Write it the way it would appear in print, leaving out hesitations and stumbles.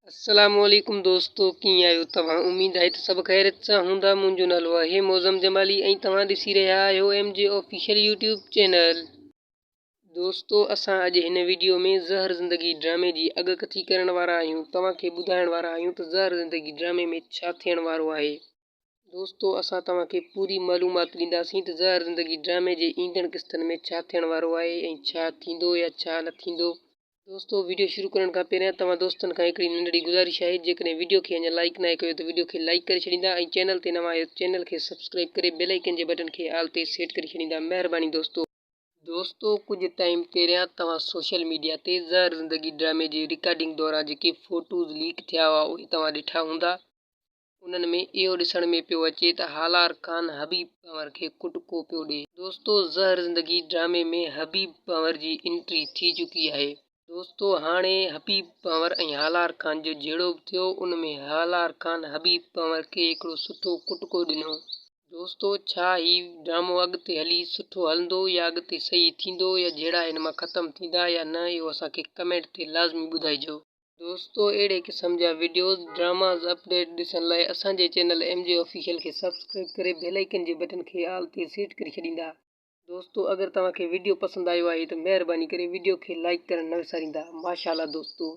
अस्सलामुअलैकुम दोस्तों, कीअं आहियो तव्हां? उम्मीद आहे त सभु ख़ैरियत सां हूंदा। मुंहिंजो नालो आहे मौज़म जमाली ऐं तव्हां ॾिसी रहिया आहियो MJ ऑफिशियल यूट्यूब चैनल। दोस्तों, असां अॼु हिन वीडियो में ज़हर ज़िंदगी ड्रामे जी अॻकथी करण वारा आहियूं। तव्हांखे ॿुधाइण वारा आहियूं त ज़हर ज़िंदगी ड्रामे में छा थियण वारो आहे। दोस्तों, असां तव्हांखे पूरी मालूमात ॾींदासीं त ज़हर ज़िंदगी ड्रामे जे ईंदड़ किस्तनि में छा थियण वारो आहे ऐं छा थींदो या छा न थींदो। दोस्तों, वीडियो शुरू करण खां पहिरियां तव्हां दोस्तनि खां हिकिड़ी नंढड़ी गुज़ारिश आहे। जेकॾहिं वीडियो खे अञा लाइक न कयो त वीडियो खे लाइक करे छॾींदा ऐं चैनल ते नवां आहियो त चैनल खे सब्सक्राइब करे बेल आइकन जे बटन खे ऑल ते सेट करे छॾींदा। महिरबानी दोस्तों, कुझु टाइम पहिरियां तव्हां सोशल मीडिया ते ज़हर ज़िंदगी ड्रामे जी रिकॉर्डिंग दौरान जेके फ़ोटोज़ लीक थिया हुआ उहे तव्हां ॾिठा हूंदा। उन्हनि में इहो ॾिसण में पियो अचे त हालार ख़ान हबीब पंवर खे कुटको पियो ॾिए। दोस्तों, ज़हर ज़िंदगी ड्रामे में हबीब पंवर जी एंट्री थी चुकी आहे। दोस्तों, हाणे हबीब पंवर ऐं हालार ख़ान जो जहिड़ो बि थियो, उन में हालार ख़ान हबीब पंवर खे हिकिड़ो सुठो कुटको ॾिनो। दोस्तों, छा ही ड्रामो अॻिते हली सुठो हलंदो या अॻिते सही थींदो या जहिड़ा हिन मां ख़तमु थींदा या न, इहो असांखे कमेंट ते लाज़मी ॿुधाइजो। दोस्तों, अहिड़े क़िस्म जा वीडियोज़ ड्रामाज़ अपडेट ॾिसण लाइ असांजे चैनल MJ ऑफिशियल खे सब्सक्राइब करे बेल आइकन जे बटन खे ऑल ते सेट करे छॾींदा। दोस्तों, अगर तव्हांखे वीडियो पसंदि आयो आहे त महिरबानी करे वीडियो खे लाइक करण न विसारींदा। माशाअल्लाह दोस्तों।